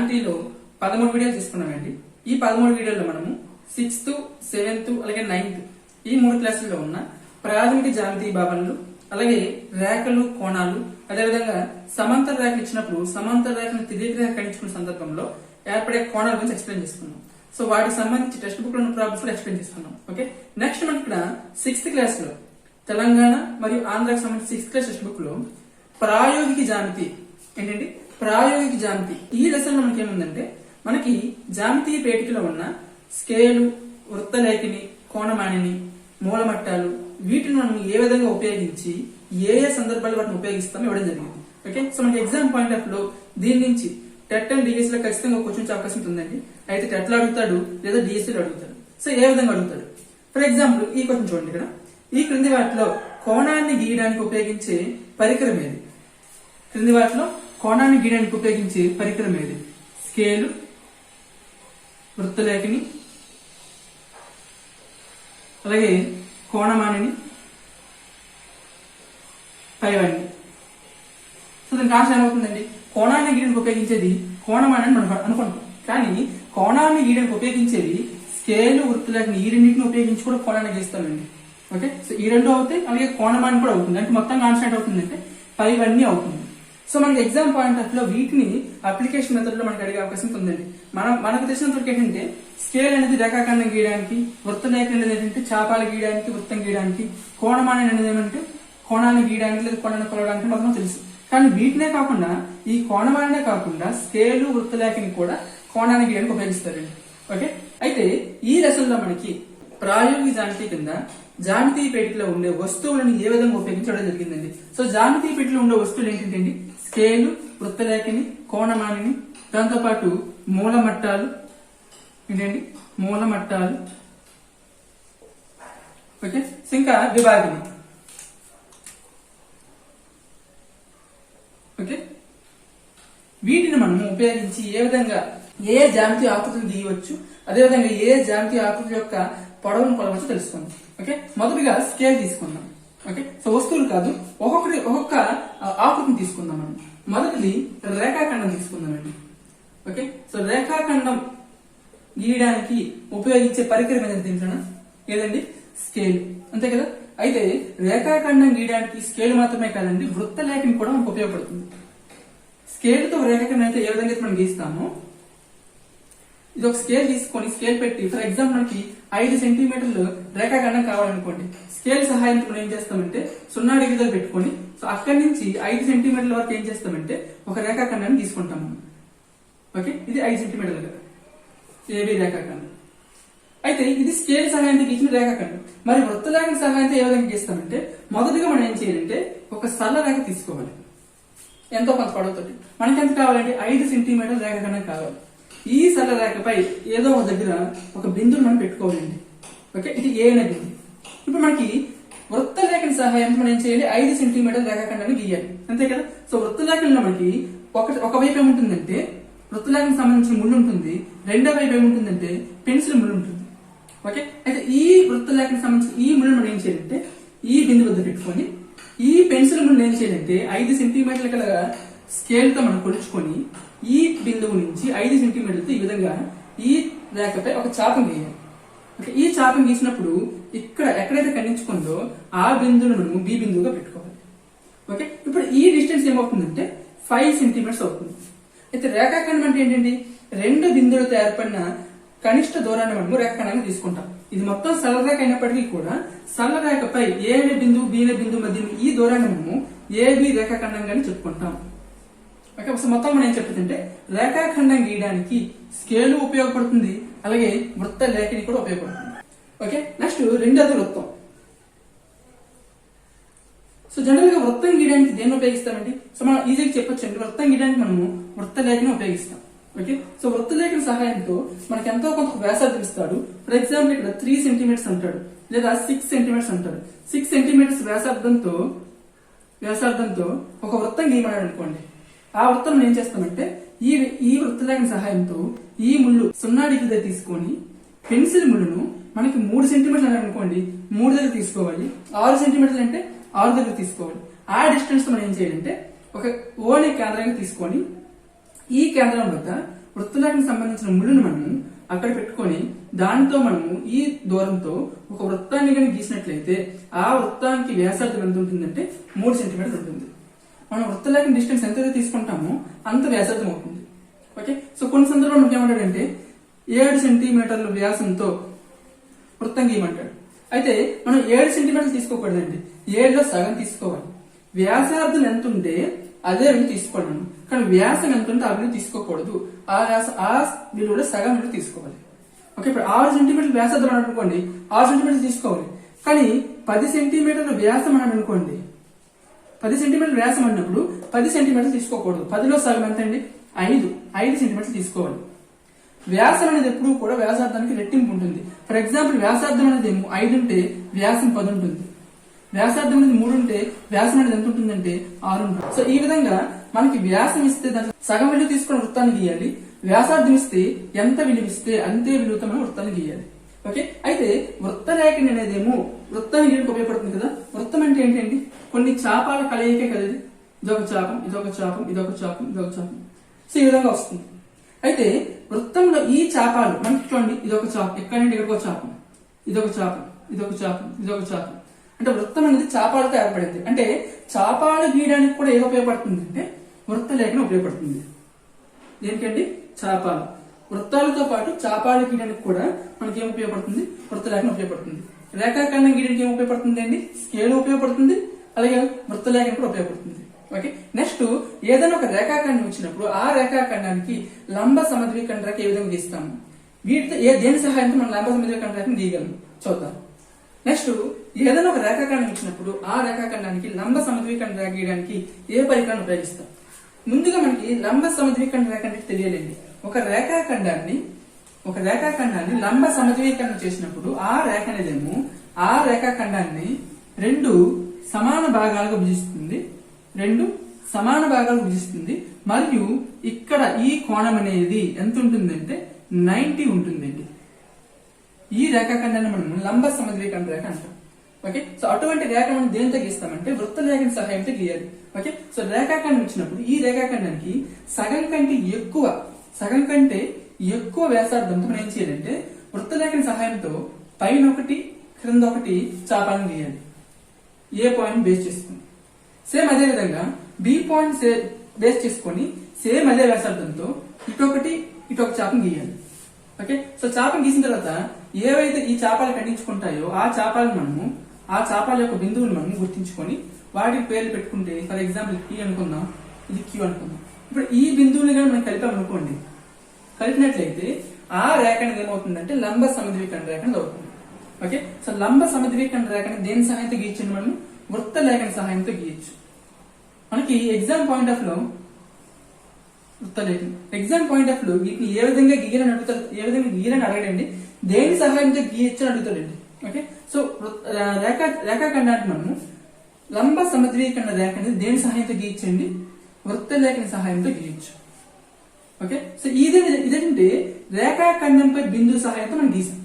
జామెట్రీలో 13 వీడియోలు తీసుకున్నామండి. ఈ 13 వీడియోల్లో మనము 6th, 7th అలాగే 9th ఈ 3 క్లాసుల్లో ఉన్న ప్రాథమిక జామెట్రీ భావనలు, అలాగే రేఖలు, కోణాలు, అదేవిధంగా సమాంతర రేఖలు ఇచ్చినప్పుడు సమాంతర రేఖను తిరిగి రేఖ ఖండించుకున్న సందర్భంలో ఏర్పడే కోణాల గురించి ఎక్స్ప్లెయిన్ చేసుకున్నాం. సో వాటికి సంబంధించి టెక్స్ట్ బుక్ లో ఉన్న ప్రాబ్లమ్స్ కూడా ఎక్స్ప్లెయిన్ చేసుకున్నాం. ఓకే, నెక్స్ట్ మనకి ఇక్కడ 6th క్లాస్ లో తెలంగాణ మరియు ఆంధ్రాకి సంబంధించి 6th క్లాస్ టెక్స్ట్ బుక్ లో ప్రాయోగిక జామితి ఏంటంటే ప్రాయోగిక జామితి. ఈ లెసన్ లో మనకి ఏముందంటే మనకి జామితీయ పేటికలో ఉన్న స్కేలు, వృత్తలేఖని, కోణమానిని, మూలమట్టాలు వీటిని మనం ఏ విధంగా ఉపయోగించి ఏ సందర్భాల్లో వాటిని ఉపయోగిస్తామో ఇవ్వడం జరిగింది. ఓకే, సో మనకి ఎగ్జామ్ పాయింట్ ఆఫ్ లో దీని నుంచి టెట్ అండ్ డిఎస్సీ లో ఖచ్చితంగా క్వశ్చన్ అవకాశం ఉంటుందండి. అయితే టెట్ లో అడుగుతాడు లేదా డిఎస్సీ లో అడుగుతాడు. సో ఏ విధంగా అడుగుతాడు? ఫర్ ఎగ్జాంపుల్ ఈ క్వశ్చన్ చూడండి. ఇక్కడ ఈ క్రింది వాటిలో కోణాన్ని గీయడానికి ఉపయోగించే పరికరం ఏది? క్రింది వాటిలో కోణాన్ని గీయడానికి ఉపయోగించే పరికరం ఏది? స్కేలు, వృత్తలేఖని, అలాగే కోణమానిని, పైవన్నీ. సో దానికి ఆన్సర్ ఏమవుతుందండి? కోణాన్ని గీయడానికి ఉపయోగించేది కోణమాని అని మనం అనుకుంటాం. కానీ కోణాన్ని గీయడానికి ఉపయోగించేది స్కేలు, వృత్తలేఖని ఈ రెండింటిని ఉపయోగించి కూడా కోణాన్ని గీస్తామండి. ఓకే, సో ఈ రెండు అవుతాయి, అలాగే కోణమాని కూడా అవుతుంది. అంటే మొత్తం ఆన్సర్ ఏంటి అవుతుందంటే పైవన్నీ అవుతుంది. సో మనకి ఎగ్జామ్ పాయింట్ ఆఫ్ లో వీటిని అప్లికేషన్ మెథడ్ లో మనకి అడిగే అవకాశం ఉందండి. మనకు తెలిసినంతవరకు ఏంటంటే స్కేల్ అనేది రేఖాఖండం గీయడానికి, వృత్తలేఖ అనేది ఏంటంటే చాపాలు గీయడానికి, వృత్తం గీయడానికి, కోణమాని అనేది ఏమంటే కోణాన్ని గీయడానికి లేదా కోణాన్ని కొలవడానికి మాత్రం తెలుసు. కానీ వీటినే కాకుండా ఈ కోణమానే కాకుండా స్కేలు, వృత్తలేఖని కూడా కోణాన్ని గీయడానికి ఉపయోగిస్తారండి. ఓకే, అయితే ఈ లెసన్ లో మనకి ప్రాయోగిక జామితి కింద జామితీయ పేటికలో ఉండే వస్తువులను ఏ విధంగా ఉపయోగించడం జరిగిందండి. సో జామితీయ పేటికలో ఉండే వస్తువులు ఏంటంటే స్కేలు, వృత్తలేఖని, కోణమానిని, దాంతోపాటు మూలమట్టాలు ఏంటండి మూలమట్టాలు, ఓకే, ఇంకా విభాగిని. ఓకే, వీటిని మనం ఉపయోగించి ఏ విధంగా ఏ జామితీయ ఆకృతిని గీయవచ్చు, అదేవిధంగా ఏ జామితీయ ఆకృతి యొక్క పొడవును కొలవచ్చు తెలుసుకుందాం. ఓకే, మొదటిగా స్కేల్ తీసుకుందాం. ఓకే, సో వస్తువులు కాదు, ఒక్కొక్క ఆకృతిని తీసుకుందాం. మనం మొదటిది రేఖాఖండం తీసుకుందామండి. ఓకే, సో రేఖాఖండం గీయడానికి ఉపయోగించే పరికరం ఏదంటే తెలుసా? ఏదండి? స్కేల్, అంతే కదా. అయితే రేఖాఖండం గీయడానికి స్కేల్ మాత్రమే కాదండి, వృత్తలేఖని కూడా మనకు ఉపయోగపడుతుంది. స్కేల్ తో రేఖాఖండం అయితే ఏ విధంగా మనం గీస్తామో, ఇది ఒక స్కేల్ తీసుకొని స్కేల్ పెట్టి ఫర్ ఎగ్జాంపుల్ మనకి 5 సెంటీమీటర్లు రేఖాఖండం కావాలనుకోండి, స్కేల్ సహాయంతో మనం ఏం చేస్తామంటే 0 డిగ్రీలో పెట్టుకొని సో అక్కడి నుంచి 5 సెంటీమీటర్ల వరకు ఏం చేస్తామంటే ఒక రేఖాఖండాన్ని తీసుకుంటాం మనం. ఓకే, ఇది 5 సెంటీమీటర్లు కదా ఏబి రేఖాఖండం. అయితే ఇది స్కేల్ సహాయంతో గీసిన రేఖాఖండం. మరి వృత్తలేఖన సహాయంతో ఏ విధంగా గీస్తామంటే మొదటిగా మనం ఏం చేయాలంటే ఒక సరళ రేఖ తీసుకోవాలి. ఎంతో కొంత పొడవుతోటి మనకి ఎంత కావాలంటే 5 సెంటీమీటర్ల రేఖాఖండం కావాలి. ఈ సరళ రేఖపై ఏదో ఒక దగ్గర ఒక బిందువు మనం పెట్టుకోవాలండి. ఓకే, ఇది ఏ అనే బిందు. ఇప్పుడు మనకి వృత్తలేఖన సహాయంతో మనం ఏం చేయాలి? 5 సెంటీమీటర్ల రేఖాఖండాన్ని గీయాలి, అంతే కదా. సో వృత్తలేఖనంలో మనకి ఒకవైపు ఏముంటుందంటే వృత్తలేఖకు సంబంధించిన ముళ్ళు ఉంటుంది, రెండో వైపు ఏముంటుందంటే పెన్సిల్ ముళ్ళు ఉంటుంది. ఓకే, అయితే ఈ వృత్తలేఖకు సంబంధించిన ఈ ముళ్ళు మనం ఏం చేయాలంటే ఈ బిందు వద్ద పెట్టుకొని ఈ పెన్సిల్ ముళ్ళు ఏం చేయాలంటే 5 సెంటీమీటర్ల కల స్కేల్ తో మనం కొలుచుకొని ఈ బిందువు నుంచి 5 సెంటీమీటర్లతో ఈ విధంగా ఈ రేఖపై ఒక చాపం గీయాలి. ఓకే, ఈ చాపం గీసినప్పుడు ఇక్కడ ఎక్కడైతే ఖండించుకుందో ఆ బిందువును మనం బి బిందువుగా పెట్టుకోవాలి. ఓకే, ఇప్పుడు ఈ డిస్టెన్స్ ఏమవుతుందంటే 5 సెంటీమీటర్స్ అవుతుంది. అయితే రేఖాఖండం అంటే ఏంటండి? 2 బిందువులతో ఏర్పడిన కనిష్ట దూరాన్ని మనము రేఖాఖండంగా తీసుకుంటాం. ఇది మొత్తం సరళ రేఖ అయినప్పటికీ కూడా సరళ రేఖపై ఏ అనే బిందువు బి అనే బిందువు మధ్య ఈ దూరాన్ని మనము ఏబి రేఖాఖండంగానే చెప్పుకుంటాం. ఓకే, సో మొత్తం మనం ఏం చెప్తుందంటే రేఖాఖండం గీయడానికి స్కేలు ఉపయోగపడుతుంది, అలాగే వృత్త లేఖని కూడా ఉపయోగపడుతుంది. ఓకే, నెక్స్ట్ రెండోది వృత్తం. సో జనరల్ గా వృత్తం గీయడానికి దేన్ని ఉపయోగిస్తామండి? సో మనం ఈజీగా చెప్పొచ్చండి, వృత్తం గీయడానికి మనము వృత్త లేఖని ఉపయోగిస్తాం. ఓకే, సో వృత్తలేఖన సహాయంతో మనకి ఎంతో కొంత వ్యాసార్థం ఇస్తాడు. ఫర్ ఎగ్జాంపుల్ ఇక్కడ 3 సెంటీమీటర్స్ అంటాడు, లేదా 6 సెంటీమీటర్స్ అంటాడు. 6 సెంటీమీటర్స్ వ్యాసార్థంతో ఒక వృత్తం గీయమన్నాడు అనుకోండి. ఆ వృత్తం ఏం చేస్తామంటే ఈ వృత్తలేఖన సహాయంతో ఈ ముళ్ళు 0 డిగ్రీ తీసుకొని పెన్సిల్ ముళ్ళను మనకి 3 సెంటీమీటర్లు అనుకోండి 3 దగ్గర తీసుకోవాలి, 6 సెంటీమీటర్లు అంటే 6 దగ్గర తీసుకోవాలి. ఆ డిస్టెన్స్ మనం ఏం చేయాలంటే ఒక ఓని కేంద్రంగా తీసుకొని ఈ కేంద్రం వద్ద వృత్తరేఖకు సంబంధించిన ముళ్ళును మనము అక్కడ పెట్టుకొని దానితో మనము ఈ దూరంతో ఒక వృత్తాన్ని కనుక గీసినట్లయితే ఆ వృత్తానికి వ్యాసార్థం ఎంత ఉంటుందంటే 3 సెంటీమీటర్లు ఉంటుంది. మనం వృత్తరేఖ డిస్టెన్స్ ఎంతైతే తీసుకుంటామో అంత వ్యాసార్థం అవుతుంది. ఓకే, సో కొన్ని సందర్భాలు మనకి ఏమంటాడంటే 7 సెంటీమీటర్ల వ్యాసంతో వృత్తం గీయమంటాడు. అయితే మనం 7 సెంటీమీటర్లు తీసుకోకూడదండి, 7లో సగం తీసుకోవాలి. వ్యాసార్థం ఎంత ఉంటే అదే విలువ తీసుకోవాలి, కానీ వ్యాసం ఎంత ఉంటే ఆ విలువ తీసుకోకూడదు. ఆ విలువలో సగం విలువ తీసుకోవాలి. ఓకే, ఇప్పుడు 6 సెంటీమీటర్ల వ్యాసార్థం అన్నాడు అనుకోండి, 6 సెంటీమీటర్లు తీసుకోవాలి. కానీ 10 సెంటీమీటర్ల వ్యాసం అన్నాడు అనుకోండి, 10 సెంటీమీటర్ల వ్యాసం అన్నప్పుడు 10 సెంటీమీటర్లు తీసుకోకూడదు. 10లో సగం ఎంత అండి? 5 సెంటీమీటర్లు తీసుకోవాలి. వ్యాసం అనేది ఎప్పుడు కూడా వ్యాసార్థానికి రెట్టింపు ఉంటుంది. ఫర్ ఎగ్జాంపుల్ వ్యాసార్థం అనేది 5 ఉంటే వ్యాసం 10 ఉంటుంది. వ్యాసార్థం అనేది 3 ఉంటే వ్యాసం అనేది ఎంత ఉంటుందంటే 6 ఉంటుంది. సో ఈ విధంగా మనకి వ్యాసం ఇస్తే దాంట్లో సగం విలువ తీసుకుని వృత్తాన్ని గీయాలి. వ్యాసార్థం ఇస్తే ఎంత విలువ ఇస్తే అంతే విలువతో మనం వృత్తాన్ని గీయాలి. ఓకే, అయితే వృత్తరేఖని అనేదేమో వృత్తాన్ని గీయడానికి ఉపయోగపడుతుంది కదా. వృత్తం అంటే ఏంటండి? కొన్ని చాపాల కలయికే కదా. ఇదొక చాపం, ఇదొక చాపం, ఇదొక చాపం, ఇదొక చాపం. సో ఈ విధంగా వస్తుంది. అయితే వృత్తంలో ఈ చాపాలు మనకి చూడండి, ఇదొక చాపం, ఎక్కడి నుండి ఇక్కడికి ఒక చాపం, ఇదొక చాపం, ఇదొక చాపం, ఇదొక చాపం. అంటే వృత్తం అనేది చాపాలతో ఏర్పడింది. అంటే చాపాలు గీయడానికి కూడా ఏదో ఉపయోగపడుతుంది అంటే వృత్తలేఖనం ఉపయోగపడుతుంది. దేనికండి? చాపాలు. వృత్తాలతో పాటు చాపాలు గీయడానికి కూడా మనకి ఏం ఉపయోగపడుతుంది? వృత్తలేఖనం ఉపయోగపడుతుంది. రేఖాఖండం గీయడానికి ఏం ఉపయోగపడుతుంది అండి? స్కేల్ ఉపయోగపడుతుంది, అలాగే వృత్తలేఖనం కూడా ఉపయోగపడుతుంది. ఓకే, నెక్స్ట్ ఏదైనా ఒక రేఖాఖండం వచ్చినప్పుడు ఆ రేఖాఖండానికి లంబ సమద్విఖండ రేఖ ఏ విధంగా గీస్తాము? వీటితో దేని సహాయంతో మనం లంబ సమద్విఖండ రేఖను గీయగలము చూద్దాం. నెక్స్ట్ ఏదైనా ఒక రేఖాఖండం ఇచ్చినప్పుడు ఆ రేఖాఖండానికి లంబ సమద్విఖండ రేఖ గీయడానికి ఏ పరికరాన్ని ఉపయోగిస్తాం? ముందుగా మనకి లంబ సమద్విఖండ రేఖ అంటే తెలియాలండి. ఒక రేఖాఖండాన్ని లంబ సమద్విఖండం చేసినప్పుడు ఆ రేఖ అనేదేమో ఆ రేఖాఖండాన్ని 2 సమాన భాగాలుగా విభజిస్తుంది. మరియు ఇక్కడ ఈ కోణం అనేది ఎంత ఉంటుందంటే 90 ఉంటుందండి. ఈ రేఖాఖండాన్ని మనం లంబ సమద్విఖండ రేఖ అంటాం. ఓకే, సో అటువంటి రేఖ మనం దేనితో గీస్తామంటే వృత్తలేఖన సహాయంతో గీయాలి. ఓకే, సో రేఖాఖండం ఇచ్చినప్పుడు ఈ రేఖాఖండానికి సగం కంటే ఎక్కువ వ్యాసార్థంతో మనం ఏం చేయాలంటే వృత్తలేఖన సహాయంతో పైన ఒకటి క్రింద ఒకటి చాపాలను గీయాలి. ఏ పాయింట్ బేస్ చేసుకుని సేమ్ అదే విధంగా బి పాయింట్ బేస్ చేసుకొని సేమ్ అదే వ్యాసార్థంతో ఇటొక చాపను గీయాలి. ఓకే, సో చాపను గీసిన తర్వాత ఏవైతే ఈ చాపాలు ఖండించుకుంటాయో ఆ చాపాల యొక్క బిందువులు మనం గుర్తించుకొని వాటికి పేర్లు పెట్టుకుంటే, ఫర్ ఎగ్జాంపుల్ పి అనుకుందాం, ఇది క్యూ అనుకుందాం. ఇప్పుడు ఈ బిందువుని కానీ మనం కలిపామనుకోండి, కలిపినట్లయితే ఆ రేఖ అనేది ఏమవుతుందంటే లంబ సమద్విఖండ రేఖ అనేది అవుతుంది. ఓకే, సో లంబ సమద్విఖండ రేఖని దేని సహాయంతో గీయచ్చు? మనం వృత్తలేఖన సహాయంతో గీయచ్చు. మనకి ఎగ్జామ్ పాయింట్ ఆఫ్ లో వీటిని ఏ విధంగా గీయాలని అడుగుతారు, ఏ విధంగా గీయాలని అడగడండి, దేని సహాయంతో గీయచ్చు అని అడుగుతాడండి. ఓకే, సో రేఖాఖండానికి మనము లంబ సమద్విఖండ రేఖ అనేది దేని సహాయంతో గీయచ్చండి? వృత్తలేఖన సహాయంతో గీయచ్చు. ఓకే, సో ఇదేంటంటే రేఖాఖండంపై బిందువు సహాయంతో మనం గీసాం.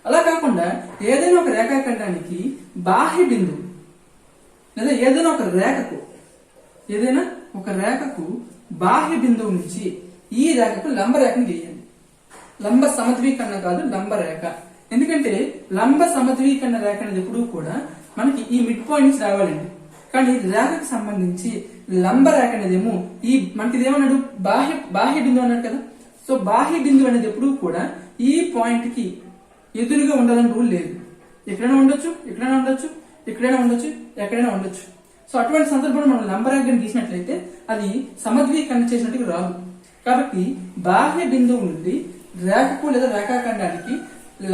అలా కాకుండా ఏదైనా ఒక రేఖాఖండానికి బాహ్య బిందువు లేదా ఏదైనా ఒక రేఖకు బాహ్య బిందువు నుంచి ఈ రేఖకు లంబ రేఖను గీయాలి. లంబ సమద్విఖండ కాదు, లంబ రేఖ. ఎందుకంటే లంబ సమద్విఖండ రేఖ అనేది ఎప్పుడు కూడా మనకి ఈ మిడ్ పాయింట్ నుంచి రావాలండి. కానీ రేఖకు సంబంధించి లంబ రేఖ అనేదేమో మనకి ఇదేమన్నాడు? బాహ్య బిందువు అన్నాడు కదా. సో బాహ్య బిందువు అనేది ఎప్పుడు కూడా ఈ పాయింట్ కి ఎదురుగా ఉండాలని రూల్ లేదు. ఎక్కడైనా ఉండొచ్చు, ఎక్కడైనా ఉండొచ్చు. సో అటువంటి సందర్భంలో మనం లంబ రేఖను గీసినట్లయితే అది సమద్విఖండం చేసినట్టుగా రాదు. కాబట్టి బాహ్య బిందువు నుండి రేఖకు లేదా రేఖాఖండానికి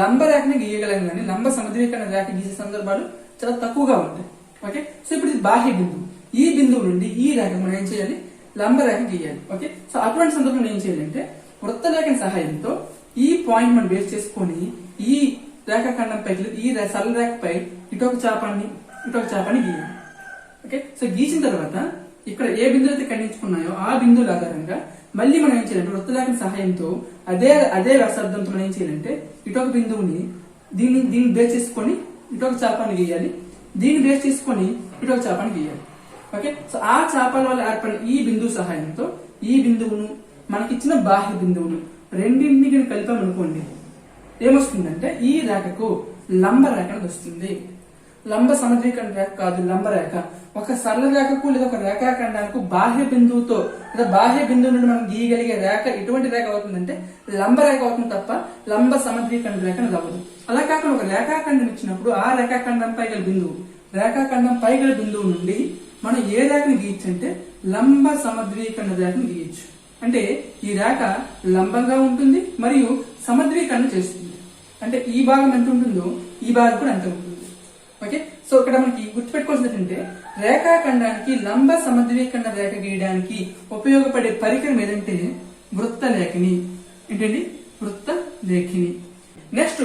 లంబ రేఖని గీయగలం, కానీ లంబ సమద్విఖండ రేఖ గీసే సందర్భాలు చాలా తక్కువగా ఉంటాయి. ఓకే, సో ఇప్పుడు ఇది బాహ్య బిందువు. ఈ బిందువు నుండి ఈ రేఖ మనం ఏం చేయాలి? లంబ రేఖ గీయాలి. ఓకే, సో అటువంటి సందర్భంలో ఏం చేయాలంటే వృత్తలేఖన సహాయంతో ఈ పాయింట్ మనం బేస్ చేసుకొని ఈ రేఖాఖండంపై ఈ సరళ రేఖపై ఇటొక చాపాన్ని గీయాలి. ఓకే, సో గీసిన తర్వాత ఇక్కడ ఏ బిందువు అయితే ఖండించుకున్నాయో ఆ బిందువుల ఆధారంగా మళ్ళీ మనం ఏం చేయాలంటే వృత్తలేఖన సహాయంతో అదే వ్యాసార్థంతో మనం ఏం చేయాలంటే ఇటొక బిందువుని దీన్ని బేస్ చేసుకొని ఇటొక చాపాన్ని గీయాలి, దీన్ని బేస్ చేసుకొని ఇటొక చాపాన్ని గీయాలి. ఓకే, సో ఆ చాపాల వల్ల ఏర్పడిన ఈ బిందువు సహాయంతో ఈ బిందువును మనకిచ్చిన బాహ్య బిందువును రెండింటిని కనుక కలిపామనుకోండి ఏమొస్తుందంటే ఈ రేఖకు లంబ రేఖ అనేది వస్తుంది. లంబ సమద్వికరణ రేఖ కాదు, లంబ రేఖ. ఒక సరళ రేఖకు లేదా ఒక రేఖాఖండానికి బాహ్య బిందువుతో లేదా బాహ్య బిందువు నుండి మనం గీయగలిగే రేఖ ఎటువంటి రేఖ అవుతుందంటే లంబ రేఖ అవుతుంది తప్ప లంబ సమద్వికరణ రేఖ అనేది అవ్వదు. అలా కాకుండా ఒక రేఖాఖండం ఇచ్చినప్పుడు ఆ రేఖాఖండం పై గల బిందువు రేఖాఖండం పై గల బిందువు నుండి మనం ఏ రేఖను గీయచ్చు అంటే లంబ సమద్వికరణ రేఖను గీయచ్చు. అంటే ఈ రేఖ లంబంగా ఉంటుంది మరియు సమద్వికరణ చేస్తుంది. అంటే ఈ భాగం ఎంత ఉంటుందో ఈ భాగం కూడా అంతే ఉంటుంది. ఓకే, సో ఇక్కడ మనకి గుర్తుపెట్టుకోవాల్సింది ఏంటంటే రేఖాఖండానికి లంబ సమద్వికరణ రేఖ గీయడానికి ఉపయోగపడే పరికరం ఏదంటే వృత్త లేఖిని. ఏంటండి? వృత్త లేఖిని. నెక్స్ట్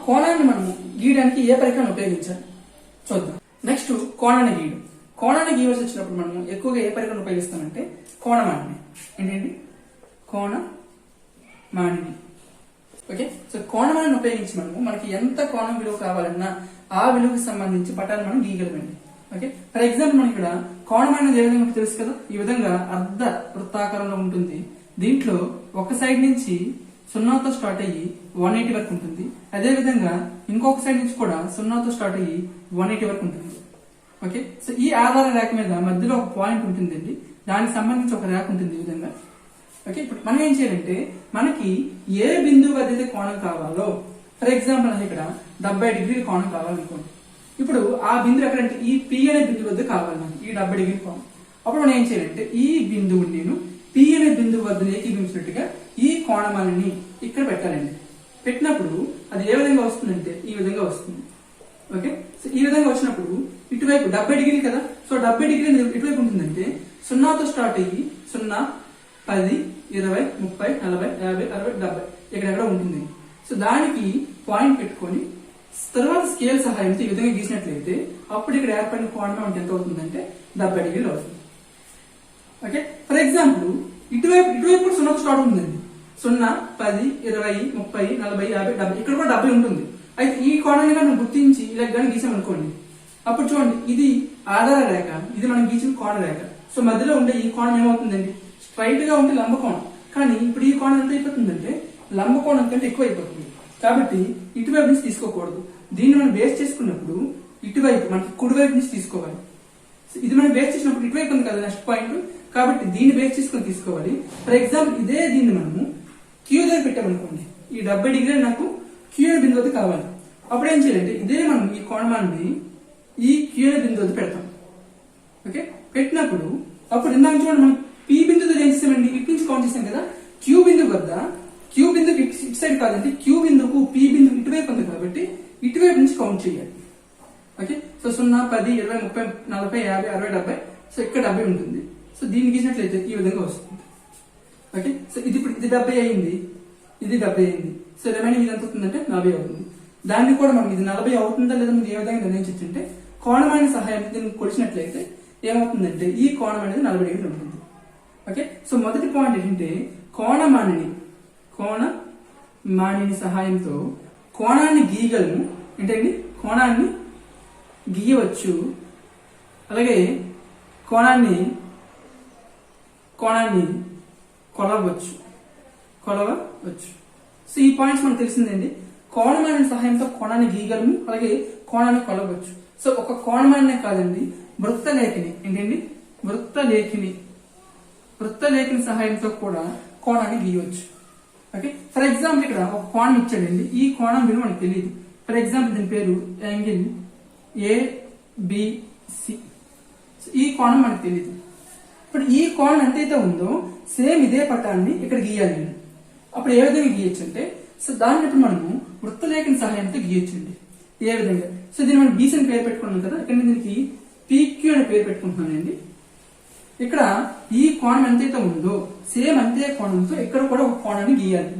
కోణాన్ని మనం గీయడానికి ఏ పరికరం ఉపయోగించాలి చూద్దాం. నెక్స్ట్ కోణాన్ని గీయడం. కోణాన్ని గీయవలసి వచ్చినప్పుడు మనం ఎక్కువగా ఏ పరికరం ఉపయోగిస్తామంటే కోణమానిని. ఏంటండి? కోణమానిని. ఓకే, సో కోణమానిని ఉపయోగించి మనకి ఎంత కోణం విలువ కావాలన్నా ఆ విలువకి సంబంధించి పటాన్ని మనం గీయగలమండి. ఓకే, ఫర్ ఎగ్జాంపుల్ మనం ఇక్కడ కోణమానం ఏ విధంగా మీకు తెలుసు కదా, ఈ విధంగా అర్ధ వృత్తాకారంలో ఉంటుంది. దీంట్లో ఒక సైడ్ నుంచి 0తో స్టార్ట్ అయ్యి 180 వరకు ఉంటుంది. అదే విధంగా ఇంకొక సైడ్ నుంచి కూడా 0తో స్టార్ట్ అయ్యి 180 వరకు ఉంటుంది. ఓకే, సో ఈ ఆధార రేఖ మీద మధ్యలో ఒక పాయింట్ ఉంటుందండి, దానికి సంబంధించి ఒక రేఖ ఉంటుంది ఈ విధంగా. ఓకే, ఇప్పుడు మనం ఏం చేయాలంటే మనకి ఏ బిందువు వద్ద అయితే కోణం కావాలో, ఫర్ ఎగ్జాంపుల్ ఇక్కడ 70 డిగ్రీల కోణం కావాలనుకోండి. ఇప్పుడు ఆ బిందువు ఎక్కడంటే ఈ P అనే బిందువు వద్ద కావాలి మనకి ఈ 70 డిగ్రీ కోణం. అప్పుడు మనం ఏం చేయాలంటే ఈ బిందువుని నేను P అనే బిందువు వద్ద ఏకీభించినట్టుగా ఈ కోణమాన్ని ఇక్కడ పెట్టాలండి. పెట్టినప్పుడు అది ఏ విధంగా వస్తుందంటే ఈ విధంగా వస్తుంది. ఓకే, సో ఈ విధంగా వచ్చినప్పుడు ఇటువైపు 70 డిగ్రీలు కదా, సో 70 డిగ్రీ ఇటువైపు ఉంటుందంటే 0తో స్టార్ట్ అయ్యి 0, 10, 20, 30, 40, 50, 60, 70 ఎక్కడెక్కడ ఉంటుంది. సో దానికి పాయింట్ పెట్టుకొని తర్వాత స్కేల్ సహాయంతో ఈ విధంగా గీసినట్లయితే అప్పుడు ఇక్కడ ఏర్పడిన కోణం అంటే ఎంత అవుతుందంటే 70 డిగ్రీలు అవుతుంది. ఓకే, ఫర్ ఎగ్జాంపుల్ ఇటువైపు కూడా 0తో స్టార్ట్ ఉంటుందండి. 0, 10, 20, 30, 40, 50, 70 ఇక్కడ కూడా 70 ఉంటుంది. అయితే ఈ కోణాన్ని మనం గుర్తించి ఇలా కానీ గీసామనుకోండి, అప్పుడు చూడండి ఇది ఆధార రేఖ, ఇది మనం గీసిన కోణ రేఖ. సో మధ్యలో ఉండే ఈ కోణం ఏమవుతుందండి? స్ట్రైట్ గా ఉంటే లంబ కోణం. కానీ ఇప్పుడు ఈ కోణం ఎంత అయిపోతుందంటే లంబ కోణం కంటే ఎక్కువ అయిపోతుంది. కాబట్టి ఇటువైపు నుంచి తీసుకోకూడదు. దీన్ని మనం బేస్ చేసుకున్నప్పుడు ఇటువైపు మనకి కుడివైపు నుంచి తీసుకోవాలి. ఇది మనం బేస్ చేసినప్పుడు ఇటువైపు ఉంది కదా నెక్స్ట్ పాయింట్, కాబట్టి దీన్ని బేస్ చేసుకుని తీసుకోవాలి. ఫర్ ఎగ్జాంపుల్ దీన్ని మనము క్యూ దగ్గర పెట్టామనుకోండి, ఈ 70 డిగ్రీ నాకు క్యూ అనే బిందువు కావాలి. అప్పుడు ఏం చేయాలంటే ఇదే మనం ఈ కోణమాన్ని ఈ క్యూ అనే బిందువు పెడతాం. ఓకే, పెట్టినప్పుడు అప్పుడు ఇందాక చూడండి మనం పీ బిందువు ఏం చేసామండి, ఇటు నుంచి కౌంట్ చేసాం కదా. క్యూ బిందువు వద్ద క్యూ బిందువు ఇటు సైడ్ కాదండి, క్యూ బిందువుకు పీ బిందువు ఇటువైపు ఉంది కాబట్టి ఇటువైపు నుంచి కౌంట్ చేయాలి. ఓకే, సో 0, 10, 20, 30, 40, 50, 60, 70, సో ఇక్కడ 70 ఉంటుంది. సో దీన్ని గీసినట్లయితే ఈ విధంగా వస్తుంది. ఓకే, సో ఇది 70 అయింది, ఇది 70 అయింది. సో రిమైనింగ్ ఇది ఎంత అవుతుందంటే 40 అవుతుంది. దాన్ని కూడా మనం ఇది 40 అవుతుందా లేదా మనం ఏ విధంగా నిర్ణయించంటే కోణమాని సహాయం దీన్ని కొలిచినట్లయితే ఏమవుతుందంటే ఈ కోణం అనేది 40 డిగ్రీలు ఉంటుంది. ఓకే, సో మొదటి పాయింట్ ఏంటంటే కోణమానిని సహాయంతో కోణాన్ని గీయగలము. ఏంటండి? కోణాన్ని గీయవచ్చు, అలాగే కోణాన్ని కొలవచ్చు. సో ఈ పాయింట్స్ మనకు తెలిసిందండి. కోణమాని సహాయంతో కోణాన్ని గీయగలము, అలాగే కోణాన్ని కొలవచ్చు. సో ఒక కోణమానే కాదండి, వృత్తలేఖిని. ఏంటండి? వృత్తలేఖిని సహాయంతో కూడా కోణాన్ని గీయవచ్చు. ఓకే, ఫర్ ఎగ్జాంపుల్ ఇక్కడ ఒక కోణం ఇచ్చాడండి, ఈ కోణం విలువ మనకు తెలియదు. ఫర్ ఎగ్జాంపుల్ దీని పేరు యాంగిల్ ABC. ఈ కోణం మనకు తెలియదు. ఇప్పుడు ఈ కోణం ఎంతైతే ఉందో సేమ్ ఇదే పటాన్ని ఇక్కడ గీయాలి. అప్పుడు ఏ విధంగా గీయచ్చు అంటే, సో దాన్ని ఇప్పుడు మనము వృత్తలేఖని సహాయంతో గీయొచ్చండి. ఏ విధంగా? సో దీన్ని మనం BC అని పేరు పెట్టుకున్నాం కదా, ఇక్కడ దీనికి PQ అని పేరు పెట్టుకుంటున్నానండి. ఇక్కడ ఈ కోణం ఎంతైతే ఉందో సేమ్ అంతే కోణంతో ఇక్కడ కూడా ఒక కోణాన్ని గీయాలి.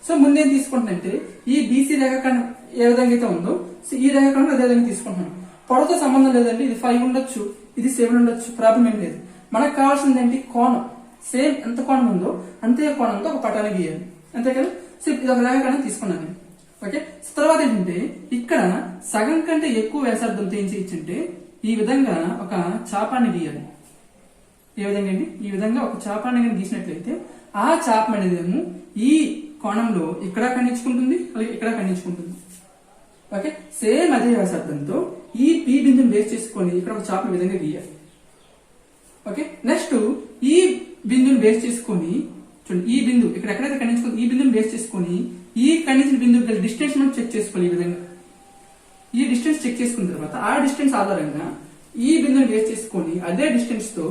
సో ముందేం తీసుకుంటుందంటే ఈ BC రేఖాఖండం ఏ విధంగా అయితే ఉందో సో ఈ రేఖాఖండం అదే విధంగా తీసుకుంటున్నాం. పొడవుతో సంబంధం లేదండి, ఇది 5 ఉండొచ్చు, ఇది 7 ఉండొచ్చు, ప్రాబ్లం ఏం లేదు. మనకు కావాల్సింది ఏంటి? కోణం. సేమ్ ఎంత కోణం ఉందో అంతే కోణంతో ఒక పటాన్ని గీయాలి, అంతే కదా. సో ఇది ఒక రేఖాఖండం తీసుకున్నాను. ఓకే, తర్వాత ఏంటంటే ఇక్కడ సగం కంటే ఎక్కువ వ్యాసార్థంతో ఏం చేయొచ్చంటే ఈ విధంగా ఒక చాపాన్ని గీయాలి. ఏ విధంగా అండి? ఈ విధంగా ఒక చాపాన్ని గీసినట్లయితే ఆ చాపం అనేది ఏమో ఈ కోణంలో ఇక్కడ ఖండించుకుంటుంది, అలాగే ఇక్కడ ఖండించుకుంటుంది. ఓకే, సేమ్ అదే వ్యాసార్థంతో ఈ పి బిందుని బేస్ చేసుకొని ఇక్కడ ఒక చాపం విధంగా గీయాలి. ఓకే, నెక్స్ట్ ఈ బిందుని బేస్ చేసుకొని చూడండి, ఈ బిందు ఇక్కడ ఎక్కడైతే ఖండించుకుంది ఈ బిందుని బేస్ చేసుకొని ఈ ఖండించిన బిందువు డిస్టెన్స్ మనం చెక్ చేసుకోవాలి. ఈ విధంగా ఈ డిస్టెన్స్ చెక్ చేసుకున్న తర్వాత ఆ డిస్టెన్స్ ఆధారంగా ఈ బిందుని బేస్ చేసుకొని అదే డిస్టెన్స్ తో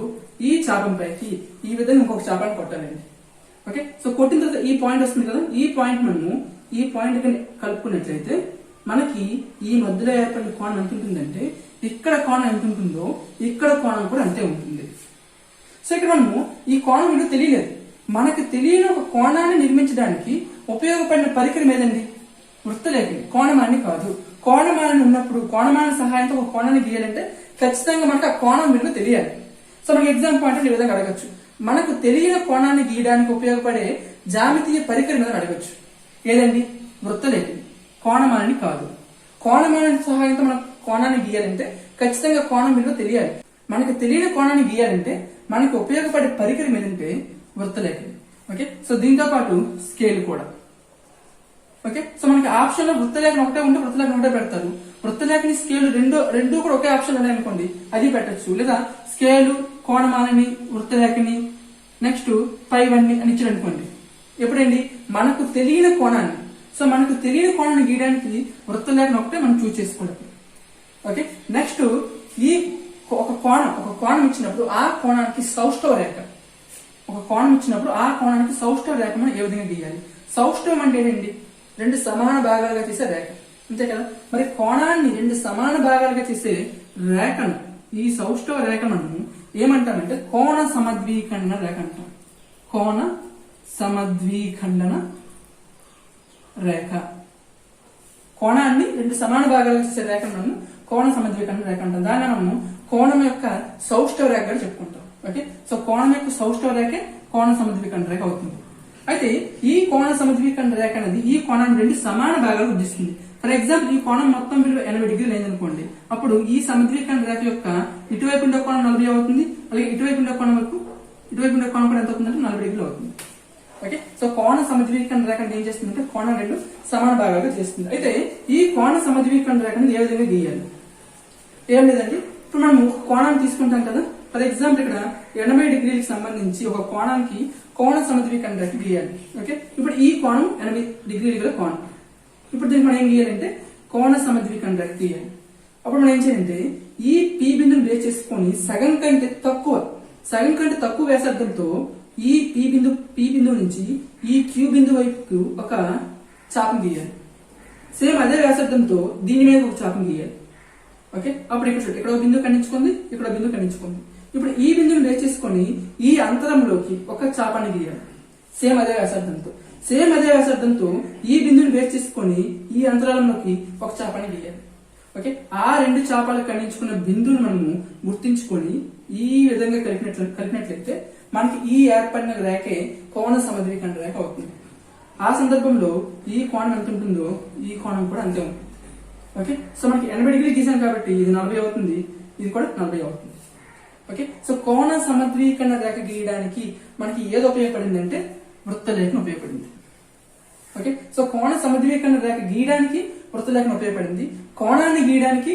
ఈ చాపం పైకి ఈ విధంగా ఇంకొక చాపాన్ని కొట్టాలండి. ఓకే, సో కొట్టిన తర్వాత ఈ పాయింట్ వస్తుంది కదా, ఈ పాయింట్ మనము ఈ పాయింట్ కలుపుకున్నట్లయితే మనకి ఈ మధ్యలో ఏర్పడిన కోణం ఎంత ఉంటుందంటే ఇక్కడ కోణం ఎంత ఉంటుందో ఇక్కడ కోణం కూడా అంతే ఉంటుంది. సో ఇక్కడ మనము ఈ కోణం విలువ తెలియలేదు, మనకు తెలియని ఒక కోణాన్ని నిర్మించడానికి ఉపయోగపడిన పరికరం ఏదండి? వృత్తలేఖని. కోణమాన్ని కాదు. కోణమాలని ఉన్నప్పుడు కోణమాన సహాయంతో ఒక కోణాన్ని గీయాలంటే ఖచ్చితంగా మనకు ఆ కోణం విలువ తెలియాలి. సో మనకి ఎగ్జామ్ పాయింట్ ఈ విధంగా అడగచ్చు, మనకు తెలియని కోణాన్ని గీయడానికి ఉపయోగపడే జామితీయ పరికరం మీద అడగచ్చు. ఏదండి? వృత్తలేఖని. కోణమాలని కాదు. కోణమాన సహాయంతో మనం కోణాన్ని గీయాలంటే ఖచ్చితంగా కోణం విలువ తెలియాలి. మనకు తెలియని కోణాన్ని గీయాలంటే మనకు ఉపయోగపడే పరికరం ఏదంటే వృత్తలేఖని. ఓకే, సో దీంతో పాటు స్కేల్ కూడా. ఓకే, సో మనకి ఆప్షన్ లో వృత్తలేఖని ఒకటే ఉంటే వృత్తలేఖని ఒకటే పెడతారు. వృత్తలేఖని స్కేల్ రెండు కూడా ఒకే ఆప్షన్ ఉన్నాయి అనుకోండి, అది పెట్టచ్చు. లేదా స్కేలు, కోణమాలని, వృత్తలేఖని, నెక్స్ట్ పైవన్నీ అని ఇచ్చారు అనుకోండి. ఎప్పుడండి? మనకు తెలియని కోణాన్ని. సో మనకు తెలియని కోణాన్ని గీయడానికి వృత్తలేఖని ఒకటే మనం చూస్ చేసుకోవడం. ఓకే, నెక్స్ట్ ఈ ఒక కోణం ఇచ్చినప్పుడు ఆ కోణానికి సౌష్ఠవ రేఖ, ఒక కోణం ఇచ్చినప్పుడు ఆ కోణానికి సౌష్ఠవ రేఖ మనం ఏ విధంగా గీయాలి? సౌష్ఠవం అంటే ఏంటండి? రెండు సమాన భాగాలుగా చేసే రేఖ, అంతే కదా. మరి కోణాన్ని రెండు సమాన భాగాలుగా చేసే రేఖను, ఈ సౌష్ఠవ రేఖ మనము ఏమంటామంటే కోణ సమద్విఖండన రేఖ అంటాం. కోణ సమద్విఖండన రేఖ. కోణాన్ని రెండు సమాన భాగాలుగా చేసే రేఖను మనము కోణ సమద్విఖండన రేఖ అంటాం. దాన్ని మనము కోణం యొక్క సౌష్ఠవ రేఖ చెప్పుకుంటాం. ఓకే, సో కోణం యొక్క సౌష్ఠవ రేఖ కోణ సమద్విఖండన రేఖ అవుతుంది. అయితే ఈ కోణ సమద్విఖండన రేఖ అనేది ఈ కోణాన్ని రెండు సమాన భాగాలు విభజిస్తుంది. ఫర్ ఎగ్జాంపుల్ ఈ కోణం మొత్తం విలువ 80 డిగ్రీలు అయిందనుకోండి, అప్పుడు ఈ సమద్విఖండన రేఖ యొక్క ఇటువైపు ఉండే కోణం 40 అవుతుంది, అలాగే ఇటువైపు ఉండే కోణం కూడా ఎంత అవుతుందంటే 40 డిగ్రీలు అవుతుంది. ఓకే, సో కోణ సమద్విఖండన రేఖ ఏం చేస్తుందంటే కోణం రెండు సమాన భాగాలుగా చేస్తుంది. అయితే ఈ కోణ సమద్విఖండన రేఖను ఏ విధంగా గీయాలి? ఏం లేదండి, ఇప్పుడు మనం ఒక కోణాన్ని తీసుకుంటాం కదా. ఫర్ ఎగ్జాంపుల్ ఇక్కడ 80 డిగ్రీలకు సంబంధించి ఒక కోణానికి కోణ సమద్విఖండన రేఖ గీయాలి. ఓకే, ఇప్పుడు ఈ కోణం 80 డిగ్రీలు గల కోణం. ఇప్పుడు దీనికి మనం ఏం గీయాలంటే కోణ సమద్విఖండన రేఖ గీయాలి. అప్పుడు మనం ఏం చేయాలంటే ఈ పి బిందుని బేస్ చేసుకొని సగం కంటే తక్కువ వ్యాసార్థంతో ఈ పి బిందువు నుంచి ఈ క్యూ బిందువు వైపుకు ఒక చాపం గీయాలి. సేమ్ అదే వ్యాసార్థంతో దీని మీద ఒక చాపం గీయాలి. ఓకే, అప్పుడు ఇక్కడ ఒక బిందువు ఖండించుకుంది, ఇక్కడ బిందువు ఖండించుకుంది. ఇప్పుడు ఈ బిందువుని బేస్ చేసుకొని ఈ అంతరంలోకి ఒక చాపాన్ని గీయాలి. సేమ్ అదే వ్యాసార్థంతో ఈ బిందువుని బేస్ చేసుకొని ఈ అంతరాలంలోకి ఒక చాపాన్ని గీయాలి. ఓకే, ఆ రెండు చాపాలు ఖండించుకున్న బిందువుని మనము గుర్తించుకొని ఈ విధంగా కలిపినట్లయితే మనకి ఈ ఏర్పడిన రేఖే కోణ సమద్విఖండన రేఖ అవుతుంది. ఆ సందర్భంలో ఈ కోణం ఎంత ఉంటుందో ఈ కోణం కూడా అంతే ఉంటుంది. ఓకే, సో మనకి 80 డిగ్రీలు గీసాం కాబట్టి ఇది 40 అవుతుంది, ఇది కూడా 40 అవుతుంది. ఓకే, సో కోణ సమద్విఖండన రేఖ గీయడానికి మనకి ఏది ఉపయోగపడింది అంటే వృత్తలేఖనం ఉపయోగపడింది. ఓకే, సో కోణ సమద్విఖండన రేఖ గీయడానికి వృత్తలేఖనం ఉపయోగపడింది, కోణాన్ని గీయడానికి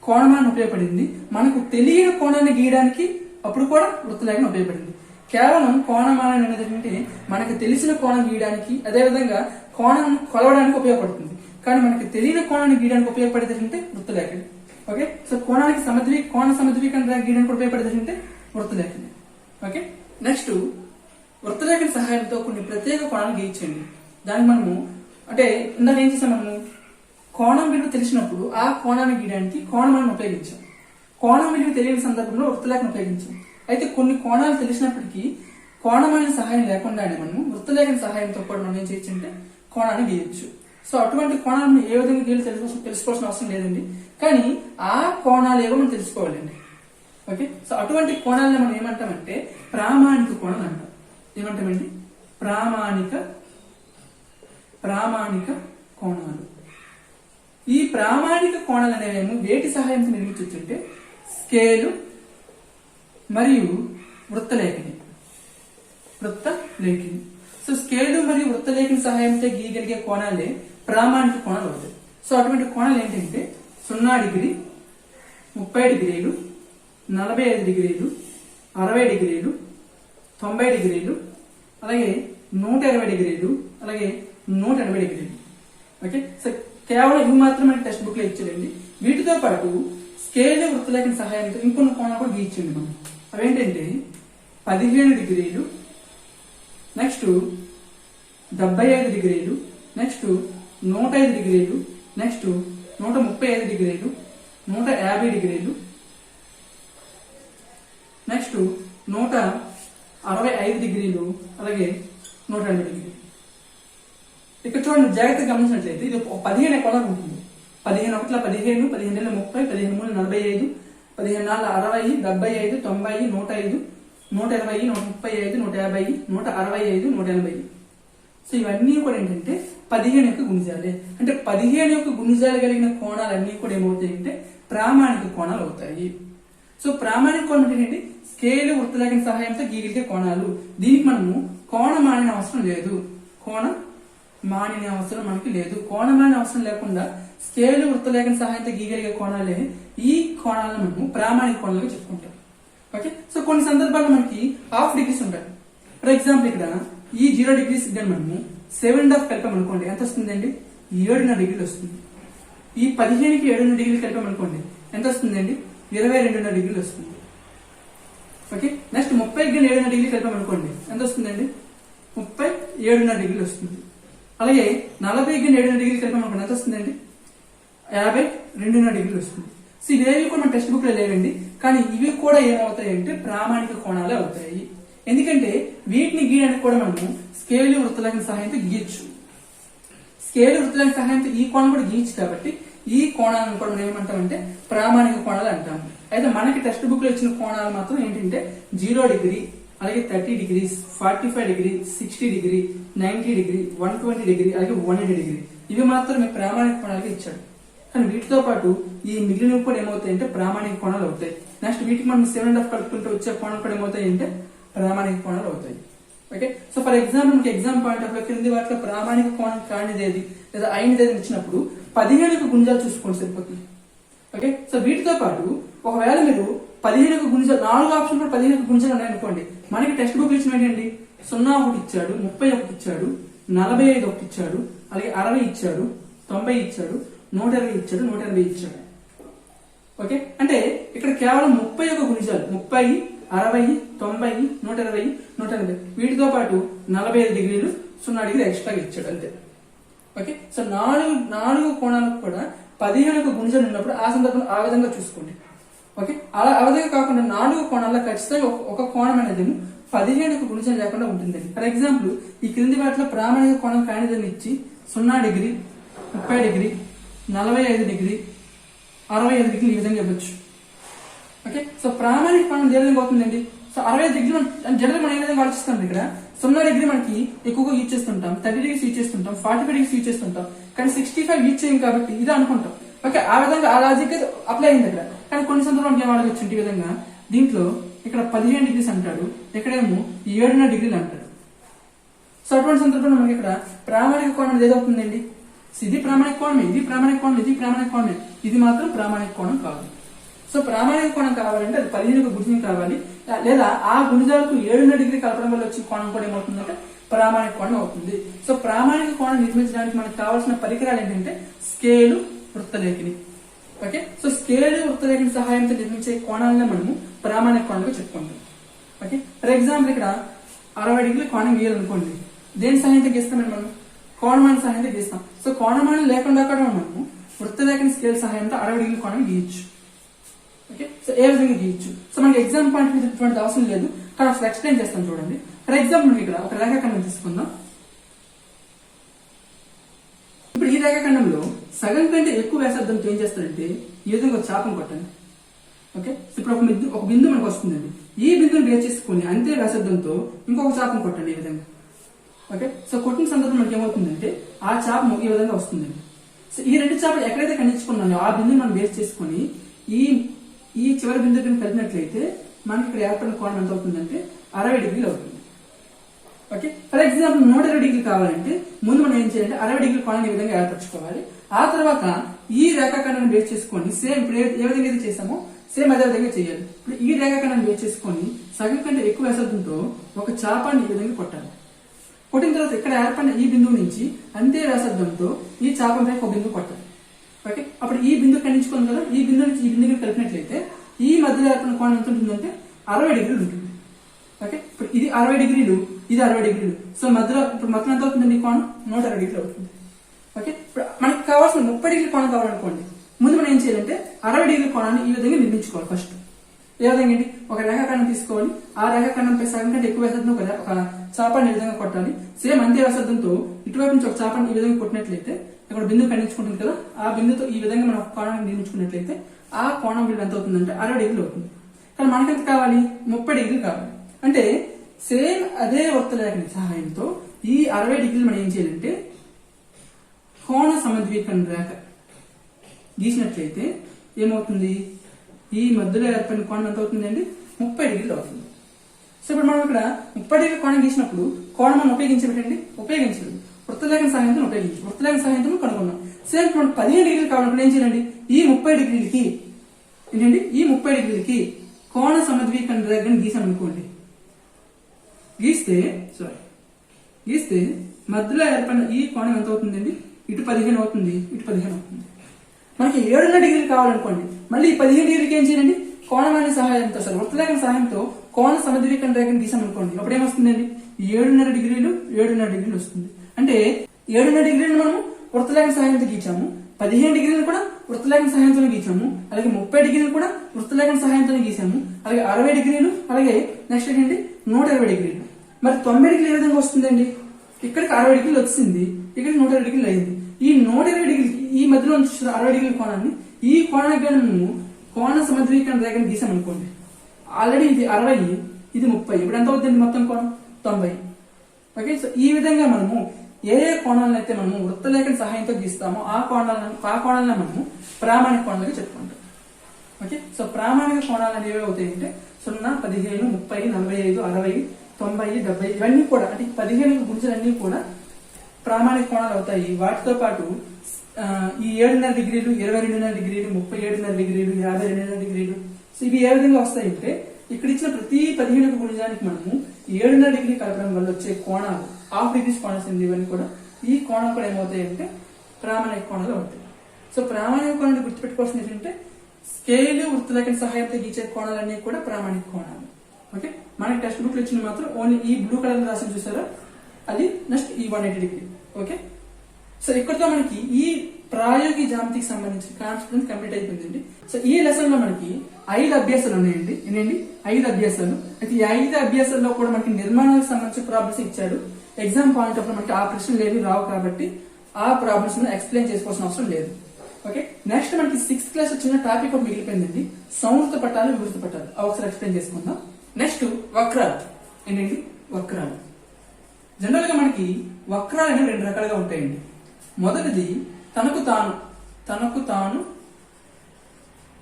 కోణమాన్ని ఉపయోగపడింది, మనకు తెలియని కోణాన్ని గీయడానికి అప్పుడు కూడా వృత్తలేఖనం ఉపయోగపడింది. కేవలం కోణమానం అనేది ఏంటంటే మనకు తెలిసిన కోణం గీయడానికి, అదేవిధంగా కోణం కొలవడానికి ఉపయోగపడుతుంది. కానీ మనకి తెలియని కోణాన్ని గీయడానికి ఉపయోగపడేది అంటే వృత్తలేఖని. ఓకే, సో కోణ సమద్విఖండన రేఖ గీయడానికి ఉపయోగపడేది అంటే వృత్తలేఖని. ఓకే, నెక్స్ట్ వృత్తలేఖని సహాయంతో కొన్ని ప్రత్యేక కోణాలు గీయించండి. దానికి మనము అంటే ఇందాక ఏం చేసాం, మనము కోణం విలువ తెలిసినప్పుడు ఆ కోణాన్ని గీయడానికి కోణమాన్ని ఉపయోగించాం. కోణం విలువ తెలియని సందర్భంలో వృత్తలేఖను ఉపయోగించాం. అయితే కొన్ని కోణాలు తెలిసినప్పటికీ కోణమైన సహాయం లేకుండానే మనము వృత్తలేఖన సహాయంతో కూడా మనం ఏం చేయొచ్చు అంటే కోణాన్ని గీయచ్చు. సో అటువంటి కోణాలను ఏ విధంగా గీయాలో తెలుసుకోవాల్సిన అవసరం లేదండి, కానీ ఆ కోణాలు ఏవో మనం తెలుసుకోవాలండి. ఓకే, సో అటువంటి కోణాలను మనం ఏమంటామంటే ప్రామాణిక కోణాలు అంటాం. ఏమంటామండి? ప్రామాణిక కోణాలు. ఈ ప్రామాణిక కోణాలు అనేవేమో వేటి సహాయంతో నిర్మించవచ్చు అంటే స్కేలు మరియు వృత్తలేఖని. లేఖిని. సో స్కేలు మరియు వృత్తలేఖని సహాయంతో గీయగలిగే కోణాలే ప్రామాణిక కోణాలు అవుతాయి. సో అటువంటి కోణాలు ఏంటంటే 0 డిగ్రీ, 30 డిగ్రీలు, 45 డిగ్రీలు, 60 డిగ్రీలు, 90 డిగ్రీలు, అలాగే 120 డిగ్రీలు, అలాగే 180 డిగ్రీలు. ఓకే, సో కేవలం ఇవి మాత్రం మనకి టెక్స్ట్ బుక్ లో ఇచ్చారండి. వీటితో పాటు స్కేల్ వృత్తలేఖన సహాయంతో ఇంకొన్ని కోణాలు కూడా గీయించండి మనం. అవేంటంటే 15 డిగ్రీలు, నెక్స్ట్ 75 డిగ్రీలు, నెక్స్ట్ 105 డిగ్రీలు, నెక్స్ట్ 135 డిగ్రీలు, 150 డిగ్రీలు, నెక్స్ట్ 165 డిగ్రీలు, అలాగే 180 డిగ్రీలు. ఇక్కడ చూడండి, జాగ్రత్తగా గమనించినట్లయితే ఇది 15 కోణాలు ఉంటుంది. 15 ఒకట్ల 15, 15 30, 15 3 45, 15 4 60, 75, 90, 105, 120, 135, 150, 165, 180. సో ఇవన్నీ కూడా ఏంటంటే 15 యొక్క గుణిజాలే. అంటే 15 యొక్క గుణిజాలు కలిగిన కోణాలన్నీ కూడా ఏమవుతాయి అంటే ప్రామాణిక కోణాలు అవుతాయి. సో ప్రామాణిక కోణం ఏంటంటే స్కేలు వృత్తలేఖన సహాయంతో గీయగలిగే కోణాలు. దీనికి మనము కోణమానిన అవసరం లేదు. కోణమానిన అవసరం మనకి లేదు. కోణమానిన అవసరం లేకుండా స్కేలు వృత్తలేఖన సహాయంతో గీయగలిగే కోణాలే ఈ కోణాలను మనము ప్రామాణిక కోణాలుగా చెప్పుకుంటాం. ఓకే, సో కొన్ని సందర్భాల్లో మనకి హాఫ్ డిగ్రీస్ ఉంటాయి. ఫర్ ఎగ్జాంపుల్ ఇక్కడ ఈ 0 డిగ్రీస్ కానీ మనము 7.5 కలిపామనుకోండి, ఎంత వస్తుందండి? 7.5 డిగ్రీలు వస్తుంది. ఈ 15కి 7.5 డిగ్రీలు కలిపామనుకోండి, ఎంత వస్తుందండి? 22.5 డిగ్రీలు వస్తుంది. ఓకే, నెక్స్ట్ 30కి 7.5 డిగ్రీలు కలిపామనుకోండి, ఎంత వస్తుందండి? 37.5 డిగ్రీలు వస్తుంది. అలాగే 40కి 7.5 డిగ్రీలు కలిపామనుకోండి, ఎంత వస్తుందండి? 52.5 డిగ్రీలు వస్తుంది. సో ఇవేవి కూడా మన టెక్స్ట్ బుక్ లో లేవండి, కానీ ఇవి కూడా ఏమవుతాయి అంటే ప్రామాణిక కోణాలే అవుతాయి. ఎందుకంటే వీటిని గీయడానికి కూడా మనము స్కేలు వృత్తలేఖన సహాయంతో గీయచ్చు. స్కేలు వృత్తలేఖన సహాయంతో ఈ కోణం కూడా గీయచ్చు. కాబట్టి ఈ కోణాలను కూడా మనం ఏమంటామంటే ప్రామాణిక కోణాలు అంటాము. అయితే మనకి టెక్స్ట్ బుక్ లో ఇచ్చిన కోణాలు మాత్రం ఏంటంటే 0 డిగ్రీ, అలాగే 30 degrees, 45 degree, 60 degree, 90 degree, 120 degree, అలాగే 180 డిగ్రీ. ఇవి మాత్రమే ప్రామాణిక కోణాలుగా ఇచ్చాడు. కానీ వీటితో పాటు ఈ మిగిలినవి కూడా ఏమవుతాయి అంటే ప్రామాణిక కోణాలు అవుతాయి. నెక్స్ట్ వీటికి మనం 7.5 కలుపుకుంటూ వచ్చే కోణాలు కూడా ఏమవుతాయి అంటే ప్రామాణిక కోణాలు అవుతాయి. ఓకే, సో ఫర్ ఎగ్జాంపుల్ మనకి ఎగ్జామ్ పాయింట్ ఆఫ్ క్రింది వాటిలో ప్రామాణిక కోణం కానిదేది లేదా అయినదేది ఇచ్చినప్పుడు 15 గుణిజాలు చూసుకోండి సరిపోతుంది. ఓకే, సో వీటితో పాటు ఒకవేళ మీరు 15 గుణిజాలు 4 ఆప్షన్ కూడా 15 గుణిజాలు ఉన్నాయనుకోండి, మనకి టెక్స్ట్ బుక్ ఇచ్చిన ఏంటండి 0 ఒకటి ఇచ్చాడు, 30 ఒకటి ఇచ్చాడు, 45 ఒకటి ఇచ్చాడు, అలాగే 60 ఇచ్చాడు, 90 ఇచ్చాడు, 120 ఇచ్చాడు, 180 ఇచ్చాడు. ఓకే, అంటే ఇక్కడ కేవలం 31 గుణిజాలు 30, 60, 90, 120, 180 వీటితో పాటు 45 డిగ్రీలు 0 డిగ్రీ ఎక్స్ట్రాగా ఇచ్చాడు అంతే. ఓకే, సో నాలుగు కోణాలకు కూడా 15 గుణిజాలు ఉన్నప్పుడు ఆ సందర్భంలో ఆ విధంగా చూసుకోండి. ఓకే, అలా ఆ విధంగా కాకుండా 4 కోణాల్లో ఖచ్చితంగా ఒక కోణం అనేది 15 గుణిజాలు లేకుండా ఉంటుందండి. ఫర్ ఎగ్జాంపుల్ ఈ క్రింది వాటిలో ప్రామాణిక కోణం కానిదని ఇచ్చి 0 డిగ్రీ, 30 డిగ్రీ, 45 డిగ్రీ, 65 డిగ్రీ ఈ విధంగా ఇవ్వచ్చు. ఓకే, సో ప్రామాణిక కోణం ఏ విధంగా అవుతుందండి? సో 65 డిగ్రీ జనరల్ మనం ఏ విధంగా ఆలోచిస్తాం, ఇక్కడ 0 డిగ్రీ మనకి ఎక్కువగా యూజ్ చేస్తుంటాం, 30 డిగ్రీస్ యూజ్ చేస్తుంటాం, 45 డిగ్రీస్ యూజ్ చేస్తుంటాం, కానీ 65 యూజ్ చేయం కాబట్టి ఇదే అనుకుంటాం. ఓకే, ఆ విధంగా ఆ లాజిక్ అప్లై అయింది అక్కడ. కానీ కొన్ని సందర్భాలు ఏం ఆలోచించు ఈ విధంగా, దీంట్లో ఇక్కడ 15 డిగ్రీస్ అంటాడు, ఇక్కడేమో 7.5 డిగ్రీలు అంటాడు. సో అటువంటి సందర్భంలో మనకి ఇక్కడ ప్రామాణిక కోణం ఏదవుతుందండి? ఇది ప్రామాణిక కోణమే, ఇది ప్రామాణిక కోణం, ఇది ప్రామాణిక కోణమే, ఇది మాత్రం ప్రామాణిక కోణం కాదు. సో ప్రామాణిక కోణం కావాలంటే అది 15 గుణిజం కావాలి, లేదా ఆ గుణిజాలకు 7.5 డిగ్రీ కలపడం వల్ల వచ్చే కోణం కూడా ఏమవుతుందంటే ప్రామాణిక కోణం అవుతుంది. సో ప్రామాణిక కోణం నిర్మించడానికి మనకు కావాల్సిన పరికరాలు ఏంటంటే స్కేలు, వృత్తలేఖని. ఓకే, సో స్కేలు, వృత్తలేఖని సహాయంతో నిర్మించే కోణాలను మనము ప్రామాణిక కోణంగా చెప్పుకుంటాం. ఓకే, ఫర్ ఎగ్జాంపుల్ ఇక్కడ 60 డిగ్రీల కోణం గీయాలనుకోండి, దేని సహాయంతో గీస్తామని మనం కోణమాన సహాయంతో గీస్తాం. సో కోణమానం లేకుండా కూడా మనము వృత్తలేఖని స్కేల్ సహాయంతో 60 డిగ్రీల కోణం గీయచ్చు. ఓకే, సో ఏ విధంగా గీయచ్చు. సో మనకి ఎగ్జామ్ పాయింట్ మీద ఇటువంటి అవసరం లేదు, కానీ అసలు ఎక్స్ప్లెయిన్ చేస్తాం చూడండి. ఫర్ ఎగ్జాంపుల్ మనకి ఇక్కడ ఒక రేఖాఖండం తీసుకుందాం. ఇప్పుడు ఈ రేఖాఖండంలో సగం కంటే ఎక్కువ వ్యాసార్థంతో ఏం చేస్తారంటే ఈ విధంగా చాపం కొట్టండి. ఓకే, ఇప్పుడు ఒక బిందు మనకు వస్తుందండి, ఈ బిందును బేస్ చేసుకుని అంతే వ్యాసార్థంతో ఇంకొక చాపం కొట్టండి ఈ విధంగా. ఓకే, సో కొట్టిన సందర్భం మనకి ఏమవుతుందంటే ఆ చాపం ఈ విధంగా వస్తుందండి. సో ఈ రెండు చాపలు ఎక్కడైతే ఖండించుకున్నాయో ఆ బిందుని మనం బేస్ చేసుకుని ఈ చివరి బిందుని కలిపినట్లయితే మనకి ఇక్కడ ఏర్పడిన కోణం ఎంత అవుతుందంటే 60 డిగ్రీలు అవుతుంది. ఓకే, ఫర్ ఎగ్జాంపుల్ 120 డిగ్రీ కావాలంటే ముందు మనం ఏం చేయాలంటే 60 డిగ్రీ కోణాన్ని ఈ విధంగా ఏర్పరచుకోవాలి. ఆ తర్వాత ఈ రేఖాఖండాన్ని బేస్ చేసుకొని సేమ్ ఇప్పుడు ఏ విధంగా అయితే చేసామో సేమ్ అదే విధంగా చేయాలి. ఇప్పుడు ఈ రేఖాఖండాన్ని బేస్ చేసుకొని సగం కంటే ఎక్కువ వ్యాసార్థంతో ఒక చాపాన్ని ఈ విధంగా కొట్టాలి. కొట్టిన తర్వాత ఇక్కడ ఏర్పడిన ఈ బిందువు నుంచి అంతే వ్యాసార్థంతో ఈ చాపం పైన ఒక బిందువు కొట్టాలి. ఓకే, అప్పుడు ఈ బిందువు ఖండించుకోండి కదా, ఈ బిందువు నుంచి ఈ బిందువుకి కలిపినట్లయితే ఈ మధ్యలో ఏర్పడిన కోణం ఎంత ఉంటుందంటే 60 డిగ్రీలు ఉంటుంది. ఓకే, ఇప్పుడు ఇది 60 డిగ్రీలు, ఇది 60 డిగ్రీలు. సో మధ్యలో ఇప్పుడు మొత్తం ఎంత అవుతుందండి ఈ కోణం 120 డిగ్రీలు అవుతుంది. ఓకే, ఇప్పుడు మనకి కావాల్సిన 30 డిగ్రీ కోణం కావాలనుకోండి, ముందు మనం ఏం చేయాలంటే 60 డిగ్రీ కోణాన్ని ఈ విధంగా నిర్మించుకోవాలి. ఫస్ట్ ఏ విధంగా ఏంటి, ఒక రేఖాఖండం తీసుకోవాలి, ఆ రేఖాఖండంపై సగం కంటే ఎక్కువ వ్యాసార్థం ఒక చాపాన్ని ఈ విధంగా కొట్టాలి. సేమ్ అంతే వ్యాసార్థంతో ఇటువైపు నుంచి ఒక చాపాన్ని ఈ విధంగా కొట్టినట్లయితే ఇక్కడ బిందువు ఖండించుకుంటుంది కదా, ఆ బిందుతో ఈ విధంగా మనం కోణాన్ని నిర్మించుకున్నట్లయితే ఆ కోణం విలువ ఎంత అవుతుందంటే 60 డిగ్రీలు అవుతుంది. కానీ మనకి ఎంత కావాలి, 30 డిగ్రీలు కావాలి. అంటే సేమ్ అదే వృత్తరేఖ సహాయంతో ఈ 60 డిగ్రీలు మనం ఏం చేయాలంటే కోణ సమద్వీకరణ రేఖ గీసినట్లయితే ఏమవుతుంది, ఈ మధ్యలో ఏర్పడిన కోణం ఎంత అవుతుందండి, 30 డిగ్రీలు అవుతుంది. సో ఇప్పుడు మనం ఇక్కడ 30 డిగ్రీ కోణం గీసినప్పుడు కోణం మనం ఉపయోగించలేదు, వృత్తలేఖన సహాయంతో ఉపయోగించి వృత్తలేఖన సహాయంతో కనుగొన్నాం. సేమ్ ఇప్పుడు 15 డిగ్రీలు కావాలనుకుంటే ఏం చేయాలండి, ఈ 30 డిగ్రీలకి ఏంటండి, ఈ 30 డిగ్రీలకి కోణ సమద్వీకరణ రేఖను గీసామనుకోండి, గీస్తే మధ్యలో ఏర్పడిన ఈ కోణం ఎంత అవుతుందండి, ఇటు 15 అవుతుంది, ఇటు 15 అవుతుంది. మనకి 7.5 డిగ్రీలు కావాలనుకోండి, మళ్ళీ ఈ 15 డిగ్రీలకి ఏం చేయాలండి, కోణమాని సహాయంతో వృత్తలేఖన సహాయంతో కోణ సమద్వీకరణ రేఖను గీసామనుకోండి, అప్పుడు ఏమొస్తుందండి 7.5 డిగ్రీలు వస్తుంది. అంటే 7.5 డిగ్రీలు మనం వృత్తలేఖన సహాయంతో గీచాము, 15 డిగ్రీలు కూడా వృత్తలేఖన సహాయంతో గీచాము, అలాగే 30 డిగ్రీలు కూడా వృత్తలేఖన సహాయంతో గీసాము, అలాగే 60 డిగ్రీలు, అలాగే నెక్స్ట్ ఏంటంటే 120 డిగ్రీలు. మరి 90 డిగ్రీలు ఏ విధంగా వస్తుందండి, ఇక్కడికి 60 డిగ్రీలు వచ్చింది, ఇక్కడికి 120 డిగ్రీలు అయింది. ఈ 120 డిగ్రీలకి ఈ మధ్యలో 60 డిగ్రీల కోణాన్ని ఈ కోణానికి మనము కోణ సమద్వీకరణ రేఖను గీసామనుకోండి, ఆల్రెడీ ఇది 60, ఇది 30, ఇప్పుడు ఎంత అవుతుంది మొత్తం కోణం 90. ఓకే, సో ఈ విధంగా మనము ఏ కోణాలను అయితే మనము వృత్తలేఖన సహాయంతో గీస్తామో ఆ కోణాలను మనము ప్రామాణిక కోణాలుగా చెప్పుకుంటాం. ఓకే, సో ప్రామాణిక కోణాలు అనేవి అవుతాయంటే 0, 15, 30, 45, 60, 90, 70 ఇవన్నీ కూడా అంటే 15 గుంజలన్నీ కూడా ప్రామాణిక కోణాలు అవుతాయి. వాటితో పాటు ఈ 7.5 డిగ్రీలు, 22.5 డిగ్రీలు, 37.5 డిగ్రీలు, 52.5 డిగ్రీలు, సో ఇవి ఏ విధంగా వస్తాయంటే ఇక్కడ ఇచ్చిన ప్రతి 15 గుణిజానికి మనము 7.5 డిగ్రీ కలపడం వల్ల వచ్చే కోణాలు హాఫ్ డిగ్రీస్ కోణాలు ఇవన్నీ కూడా ఈ కోణాలు కూడా ఏమవుతాయంటే ప్రామాణిక కోణాలు అవుతాయి. సో ప్రామాణిక కోణాన్ని గుర్తుపెట్టుకోవాల్సింది ఏంటంటే స్కేల్ వృత్తలేఖన సహాయంతో గీచే కోణాలన్నీ కూడా ప్రామాణిక కోణాలు. ఓకే, మనకి టెక్స్ట్ బుక్ లో ఇచ్చిన మాత్రం ఓన్లీ ఈ బ్లూ కలర్ రాసి చూసారా, అది నెక్స్ట్ ఈ 180 డిగ్రీ. ఓకే, సో ఇక్కడతో మనకి ఈ ప్రాయోగిక జ్యామితికి సంబంధించిన కాన్సెప్ట్ కంప్లీట్ అయిపోయిందండి. సో ఈ లెసన్ లో మనకి 5 అభ్యాసాలు ఉన్నాయండి. ఏంటండి 5 అభ్యాసాలు. అయితే ఈ 5 అభ్యాసాల్లో కూడా మనకి నిర్మాణానికి సంబంధించిన ప్రాబ్లమ్స్ ఇచ్చాడు. ఎగ్జామ్ పాయింట్ ఆఫ్ మనకి ఆ ప్రశ్నలు ఏవి రావు కాబట్టి ఆ ప్రాబ్లమ్స్ ఎక్స్ప్లెయిన్ చేసుకోవాల్సిన అవసరం లేదు. ఓకే, నెక్స్ట్ మనకి 6th క్లాస్ చిన్న టాపిక్ ఒకటి మిగిలిపోయిందండి, సంవృత పటాలు, వివృత పటాలు. అవి ఒకసారి ఎక్స్ప్లెయిన్ చేసుకుందాం. నెక్స్ట్ వక్రాలు. ఏంటండి వక్రాలు. జనరల్ గా మనకి వక్రాలు అనేవి 2 రకాలుగా ఉంటాయండి. మొదటిది తనకు తాను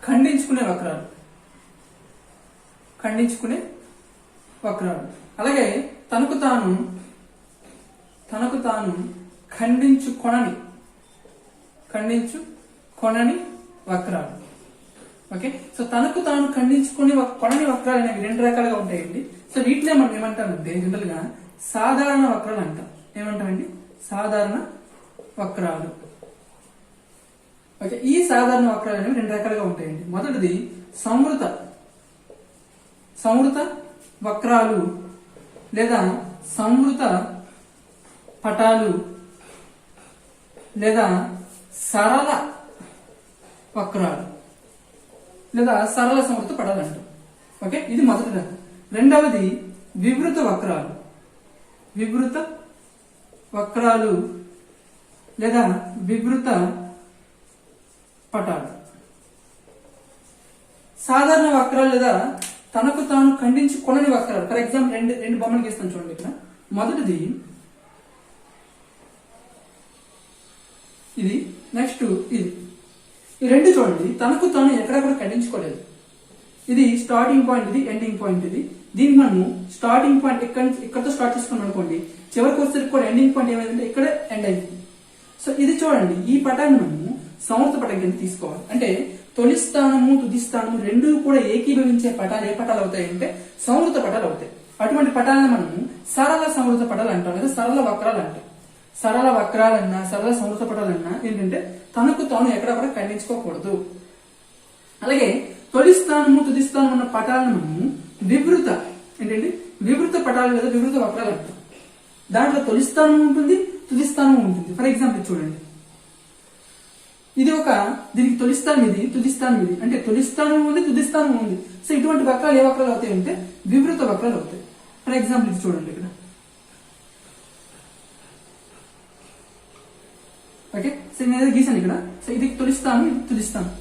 ఖండించుకునే వక్రాలు, అలాగే తనకు తాను ఖండించుకొనని వక్రాలు. ఓకే, సో తనకు తాను కొనని వక్రాలు అనేవి 2 రకాలుగా ఉంటాయండి. సో వీటినే మనం ఏమంటామంటే జనరల్ గా సాధారణ వక్రాలు అంటాం. ఏమంటామండి సాధారణ వక్రాలు. ఓకే, ఈ సాధారణ వక్రాలు అనేవి 2 రకాలుగా ఉంటాయండి. మొదటిది సంవృత వక్రాలు లేదా సంవృత పటాలు లేదా సరళ వక్రాలు లేదా సరళ సంవృత పటాలు అంటాం. ఓకే, ఇది మొదటి రకం. రెండవది వివృత వక్రాలు లేదా వివృత పటాలు. సాధారణ వక్రాలు లేదా తనకు తాను ఖండించుకొనని వక్రాలు. ఫర్ ఎగ్జాంపుల్ రెండు బొమ్మలు గీస్తాను చూడండి. ఇక్కడ మొదటిది ఇది, నెక్స్ట్ ఇది. ఈ రెండు చూడండి, తనకు తాను ఎక్కడ కూడా ఖండించుకోలేదు. ఇది స్టార్టింగ్ పాయింట్, ఇది ఎండింగ్ పాయింట్. ఇది దీనికి మనము స్టార్టింగ్ పాయింట్ ఇక్కడతో స్టార్ట్ చేసుకున్నాం అనుకోండి, చివరికి వచ్చేసరికి కూడా ఎండింగ్ పాయింట్ ఏమైందంటే ఇక్కడ ఎండ్ అయింది. సో ఇది చూడండి, ఈ పటాన్ని మనము సంవృత పటం కింద తీసుకోవాలి. అంటే తొలి స్థానము తుది స్థానము రెండు కూడా ఏకీభవించే పటాలు ఏ పటాలు అవుతాయి అంటే సంవృత పటాలు అవుతాయి. అటువంటి పటాలను మనము సరళ సంవృత పటాలు అంటాం, లేదా సరళ వక్రాలు అంటాం. సరళ వక్రాలన్నా సరళ సంవృత పటాలన్నా ఏంటంటే తనకు తాను ఎక్కడ కూడా ఖండించుకోకూడదు. అలాగే తొలి స్థానము తుది స్థానం ఉన్న పటాలను మనము వివృత ఏంటంటే వివృత పటాలు లేదా వివృత వక్రాలు అంటాం. దాంట్లో తొలి స్థానం ఉంటుంది, తుది స్థానం ఉంటుంది. ఫర్ ఎగ్జాంపుల్ చూడండి, ఇది దీనికి తొలి స్థానం ఇది, తుది స్థానం ఇది. అంటే తొలి స్థానం ఉంది, తుది స్థానం ఉంది. సో ఇటువంటి వక్రాలు ఏ వక్రాలు అవుతాయి అంటే వివృత వక్రాలు అవుతాయి. ఫర్ ఎగ్జాంపుల్ ఇది చూడండి ఇక్కడ. ఓకే, సో నేను గీసాను ఇక్కడ. సో ఇది తొలి స్థానం, ఇది తుది స్థానం.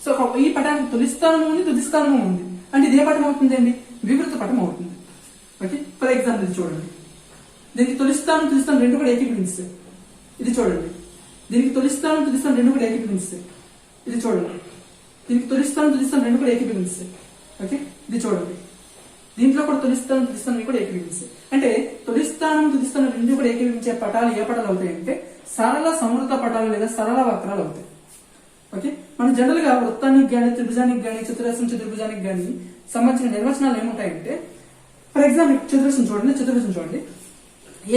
సో ఈ పటానికి తొలి స్థానం ఉంది, తుది స్థానం ఉంది. అంటే ఇది ఏ పటం అవుతుంది అండి? వివృత పటం అవుతుంది. ఓకే, ఫర్ ఎగ్జాంపుల్ ఇది చూడండి, దీనికి తొలి స్థానం తుది స్థానం రెండు కూడా ఏకీభవిస్తాయి. ఇది చూడండి, దీనికి తొలి స్థానం తుది స్థానం రెండు కూడా ఏకీభవిస్తాయి. ఇది చూడండి, దీనికి తొలి స్థానం తుది స్థానం రెండు కూడా ఏకీభవిస్తాయి. ఓకే, ఇది చూడండి, దీంట్లో కూడా తొలి స్థానం తుది స్థానం కూడా ఏకీభవిస్తాయి. అంటే తొలి స్థానం తుది స్థానం రెండు కూడా ఏకీభవించే పటాలు ఏ పటాలు అవుతాయి అంటే సరళ సంవృత పటాలు లేదా సరళ వక్రాలు అవుతాయి. ఓకే, మనం జనరల్ గా వృత్తానికి గానీ, త్రిభుజానికి గానీ, చతురస్రం చతుర్భుజానికి గానీ సంబంధించిన నిర్వచనాలు ఏముంటాయంటే, ఫర్ ఎగ్జాంపుల్ చతురస్రం చూడండి, చతుర్భుజం చూడండి,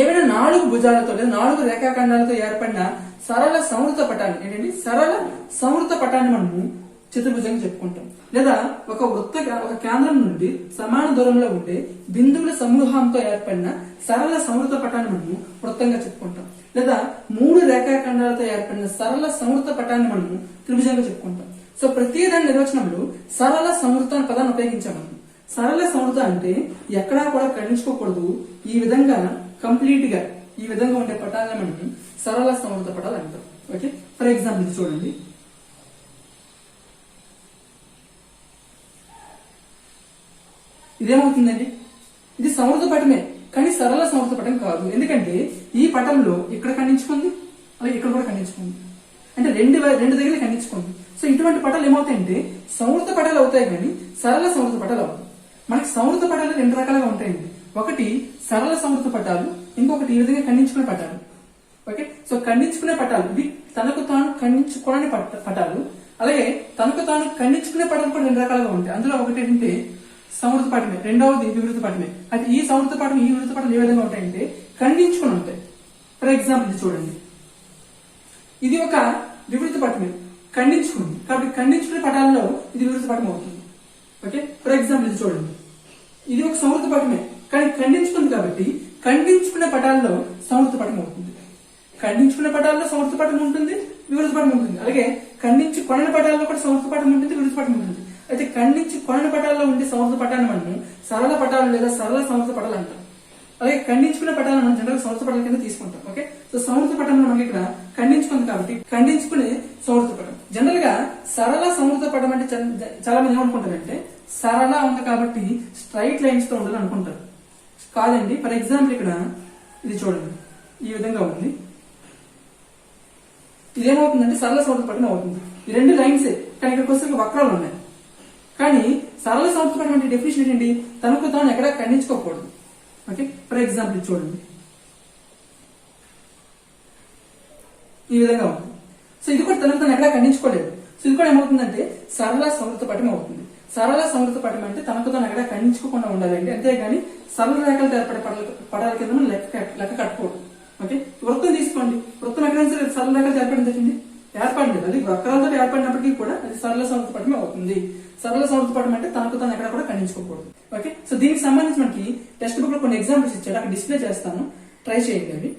ఏవైనా 4 భుజాలతో లేదా 4 రేఖాఖండాలతో ఏర్పడిన సరళ సంవృత పటాన్ని ఏంటంటే సరళ సంవృత పటాన్ని మనము చతుర్భుజంగా చెప్పుకుంటాం. లేదా ఒక కేంద్రం నుండి సమాన దూరంలో ఉండే బిందువుల సమూహంతో ఏర్పడిన సరళ సంవృత పటాన్ని మనము వృత్తంగా చెప్పుకుంటాం. లేదా 3 రేఖాఖండాలతో ఏర్పడిన సరళ సంవృత పటాన్ని మనము త్రిభుజంగా చెప్పుకుంటాం. సో ప్రతి దాని నిర్వచనంలో సరళ సంవృత అనే పదాన్ని ఉపయోగించాము. సరళ సంవృత అంటే ఎక్కడా కూడా ఖండించుకోకూడదు, ఈ విధంగా కంప్లీట్ గా ఈ విధంగా ఉండే పటాలను మనం సరళ సంవృత పటాలు అంటాం. ఓకే, ఫర్ ఎగ్జాంపుల్ ఇది చూడండి, ఇదేమవుతుందండి? ఇది సంవృత పటమే, కానీ సరళ సంవృత పటం కాదు. ఎందుకంటే ఈ పటంలో ఇక్కడ ఖండించుకుంది, అలాగే ఇక్కడ కూడా ఖండించుకుంది. అంటే రెండు దగ్గర ఖండించుకుంది. సో ఇటువంటి పటాలు ఏమవుతాయంటే సంవృత పటాలు అవుతాయి, కానీ సరళ సంవృత పటాలు అవుతాయి. మనకి సంవృత పటాలు 2 రకాలుగా ఉంటాయండి. ఒకటి సరళ సంవృత పటాలు, ఇంకొకటి ఈ విధంగా ఖండించుకునే పటాలు. ఓకే, సో ఖండించుకునే పటాలు ఇవి తనకు తాను ఖండించుకోని పటాలు. అలాగే తనకు తాను ఖండించుకునే పటాలు కూడా 2 రకాలుగా ఉంటాయి. అందులో ఒకటి ఏంటంటే సంవృత పటమే, రెండవది వివృత పటమే. అయితే ఈ సంవృత పటం ఈ వివృత పటం ఏ విధంగా ఉంటాయంటే ఖండించుకుని ఉంటాయి. ఫర్ ఎగ్జాంపుల్ ఇది చూడండి, ఇది ఒక వివృత పటమే, ఖండించుకుంది. కాబట్టి ఖండించుకునే పటాలలో ఇది వివృత పటం అవుతుంది. ఓకే, ఫర్ ఎగ్జాంపుల్ ఇది చూడండి, ఇది ఒక సంవృత పటమే, కానీ ఖండించుకుంది. కాబట్టి ఖండించుకునే పటాల్లో సంవృత పటం అవుతుంది. ఖండించుకునే పటాల్లో సంవృత పటం ఉంటుంది, వివృత పటం ఉంటుంది. అలాగే ఖండించి కొనని పటాల్లో కూడా సంవృత పటం ఉంటుంది, వివృత పటం ఉంటుంది. అయితే ఖండించి కొనని పటాల్లో ఉండే సంవృత పటాన్ని మనం సరళ పటాలు లేదా సరళ సంవృత పటాలు అంటాం. అలాగే ఖండించుకునే పటాలను మనం జనరల్ సంవృత పటాల కింద తీసుకుంటాం. ఓకే, సో సంవృత పటంలో మనకి ఇక్కడ ఖండించుకుంది కాబట్టి ఖండించుకునే సంవృత పటం. జనరల్ గా సరళ సంవృత పటం అంటే చాలా మంది ఏమనుకుంటారంటే సరళ ఉంది కాబట్టి స్ట్రైట్ లైన్స్ తో ఉండాలి అనుకుంటారు. కాదండి. ఫర్ ఎగ్జాంపుల్ ఇక్కడ ఇది చూడండి, ఈ విధంగా ఉంది. ఇదేమవుతుందంటే సరళ సంవృత పటం అవుతుంది. ఈ 2 లైన్సే, కానీ ఇక్కడికి వస్తే వక్రాలు ఉన్నాయి. కానీ సరళ సంవృత పటం అంటే డెఫినేషన్ ఏంటి? తనకు తాను ఎక్కడ ఖండించుకోకూడదు. ఓకే, ఫర్ ఎగ్జాంపుల్ చూడండి, ఈ విధంగా ఉంది. సో ఇది కూడా తనకు తాను ఎక్కడ ఖండించుకోలేదు. సో ఇది కూడా ఏమవుతుందంటే సరళ సంవృత పటం అవుతుంది. సరళ సంవృత పటం అంటే తనకు తాను ఎక్కడ ఖండించుకోకుండా ఉండాలండి. అంతేగాని సరళ రేఖలతో ఏర్పడే పటాల కింద మనం లెక్క కట్టుకోవడం. ఓకే, వృత్తం తీసుకోండి, వృత్తం ఎక్కడైనా సరే సరళ రేఖలు ఏర్పడింది, ఏర్పడలేదు. అది వక్రాలతో ఏర్పడినప్పటికీ కూడా అది సరళ సంవృత పటమే అవుతుంది. సరళ సంవృత పటం అంటే తనకు తాను ఎక్కడ కూడా ఖండించుకోకూడదు. ఓకే, సో దీనికి సంబంధించి మనకి టెక్స్ట్ బుక్ లో కొన్ని ఎగ్జాంపుల్స్ ఇచ్చాడు, అక్కడ డిస్ప్లే చేస్తాను, ట్రై చేయండి. అవి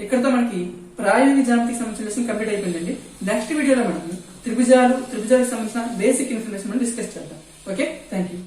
ఇక్కడతో మనకి ప్రాయోగిక జ్యామితికి సంబంధించిన లెసన్ కంప్లీట్ అయిపోయిందండి. నెక్స్ట్ వీడియోలో మనం త్రిభుజాలకు సంబంధించిన బేసిక్ ఇన్ఫర్మేషన్ మనం డిస్కస్ చేద్దాం. Okay, thank you.